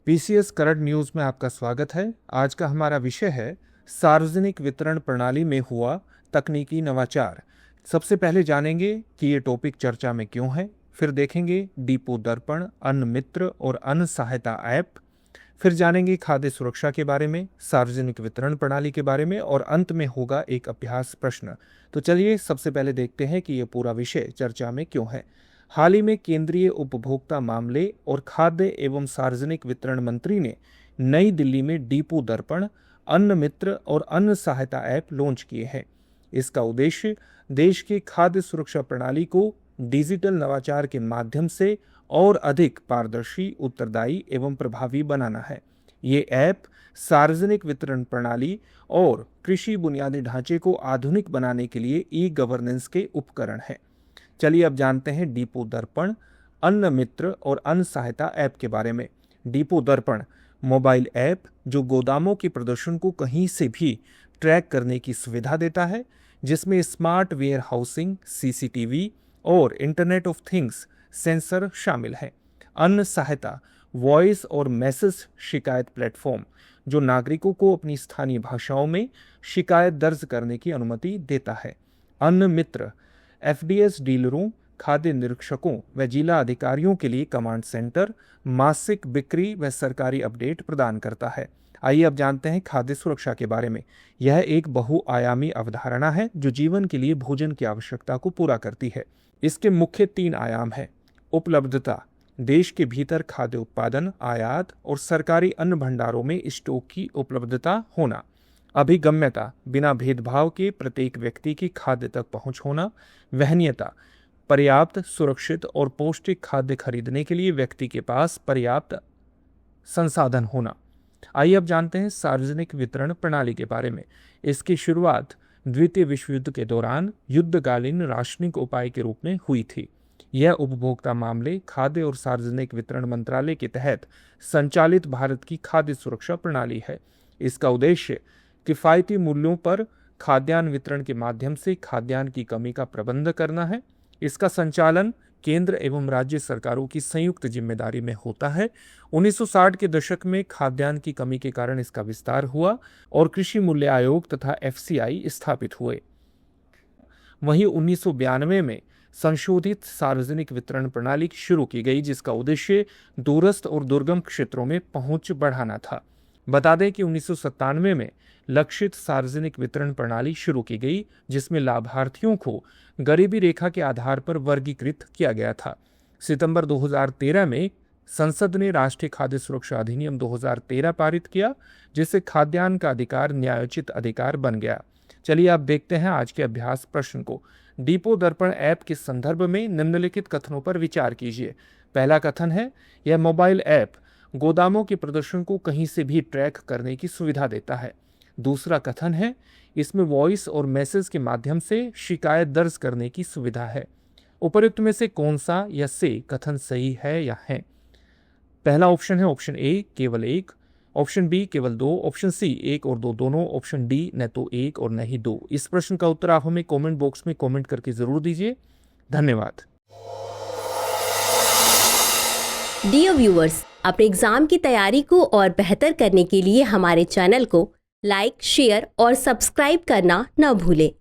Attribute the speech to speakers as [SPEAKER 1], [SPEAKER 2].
[SPEAKER 1] PCS current news में आपका स्वागत है। आज का हमारा विषय है सार्वजनिक वितरण प्रणाली में हुआ तकनीकी नवाचार। सबसे पहले जानेंगे कि ये टॉपिक चर्चा में क्यों है, फिर देखेंगे डिपो दर्पण, अन्न मित्र और अन्न सहायता ऐप, फिर जानेंगे खाद्य सुरक्षा के बारे में, सार्वजनिक वितरण प्रणाली के बारे में और अंत में होगा एक अभ्यास प्रश्न। तो चलिए सबसे पहले देखते हैं कि ये पूरा विषय चर्चा में क्यों है। हाल ही में केंद्रीय उपभोक्ता मामले और खाद्य एवं सार्वजनिक वितरण मंत्री ने नई दिल्ली में डिपो दर्पण, अन्न मित्र और अन्न सहायता ऐप लॉन्च किए हैं। इसका उद्देश्य देश की खाद्य सुरक्षा प्रणाली को डिजिटल नवाचार के माध्यम से और अधिक पारदर्शी, उत्तरदायी एवं प्रभावी बनाना है। ये ऐप सार्वजनिक वितरण प्रणाली और कृषि बुनियादी ढांचे को आधुनिक बनाने के लिए ई गवर्नेंस के उपकरण हैं। चलिए अब जानते हैं डिपो दर्पण, अन्न मित्र और अन्न सहायता ऐप के बारे में। डिपो दर्पण मोबाइल ऐप जो गोदामों के प्रदर्शन को कहीं से भी ट्रैक करने की सुविधा देता है, जिसमें स्मार्ट वेयर हाउसिंग, सीसीटीवी और इंटरनेट ऑफ थिंग्स सेंसर शामिल है। अन्न सहायता वॉइस और मैसेज शिकायत प्लेटफॉर्म जो नागरिकों को अपनी स्थानीय भाषाओं में शिकायत दर्ज करने की अनुमति देता है। अन्न मित्र एफडीएस डीलरों, खाद्य निरीक्षकों व जिला अधिकारियों के लिए कमांड सेंटर, मासिक बिक्री व सरकारी अपडेट प्रदान करता है। आइए अब जानते हैं खाद्य सुरक्षा के बारे में। यह एक बहुआयामी अवधारणा है जो जीवन के लिए भोजन की आवश्यकता को पूरा करती है। इसके मुख्य 3 आयाम हैं। उपलब्धता, देश के भीतर खाद्य उत्पादन, आयात और सरकारी अन्न भंडारों में स्टॉक की उपलब्धता होना। अभिगम्यता, बिना भेदभाव के प्रत्येक व्यक्ति की खाद्य तक पहुंच होना। वहनीयता, पर्याप्त, सुरक्षित और पौष्टिक खाद्य खरीदने के लिए व्यक्ति के पास पर्याप्त संसाधन होना। आइए अब जानते हैं सार्वजनिक वितरण प्रणाली के बारे में। इसकी शुरुआत द्वितीय विश्व युद्ध के दौरान युद्धकालीन राशनिंग उपाय के रूप में हुई थी। यह उपभोक्ता मामले, खाद्य और सार्वजनिक वितरण मंत्रालय के तहत संचालित भारत की खाद्य सुरक्षा प्रणाली है। इसका उद्देश्य किफायती मूल्यों पर खाद्यान्न वितरण के माध्यम से खाद्यान्न की कमी का प्रबंध करना है। इसका संचालन केंद्र एवं राज्य सरकारों की संयुक्त जिम्मेदारी में होता है। 1960 के दशक में खाद्यान्न की कमी के कारण इसका विस्तार हुआ और कृषि मूल्य आयोग तथा एफसीआई स्थापित हुए। वहीं 1992 में संशोधित सार्वजनिक वितरण प्रणाली शुरू की गई, जिसका उद्देश्य दूरस्थ और दुर्गम क्षेत्रों में पहुंच बढ़ाना था। बता दें कि 1997 में लक्षित सार्वजनिक वितरण प्रणाली शुरू की गई, जिसमें लाभार्थियों को गरीबी रेखा के आधार पर वर्गीकृत किया गया था। सितंबर 2013 में संसद ने राष्ट्रीय खाद्य सुरक्षा अधिनियम 2013 पारित किया, जिससे खाद्यान्न का अधिकार न्यायोचित अधिकार बन गया। चलिए आप देखते हैं आज के अभ्यास प्रश्न को। डिपो दर्पण ऐप के संदर्भ में निम्नलिखित कथनों पर विचार कीजिए। पहला कथन है, यह मोबाइल ऐप गोदामों के प्रदर्शन को कहीं से भी ट्रैक करने की सुविधा देता है। दूसरा कथन है, इसमें वॉइस और मैसेज के माध्यम से शिकायत दर्ज करने की सुविधा है। उपयुक्त में से कौन सा या से कथन सही है या है? पहला ऑप्शन है ऑप्शन ए केवल 1, ऑप्शन बी केवल 2, ऑप्शन सी 1 और 2 दोनों, ऑप्शन डी न तो 1 और न ही 2। इस प्रश्न का उत्तर आप हमें कमेंट बॉक्स में कमेंट करके जरूर दीजिए। धन्यवाद।
[SPEAKER 2] डियर व्यूअर्स, अपने एग्जाम की तैयारी को और बेहतर करने के लिए हमारे चैनल को लाइक, शेयर और सब्सक्राइब करना न भूलें।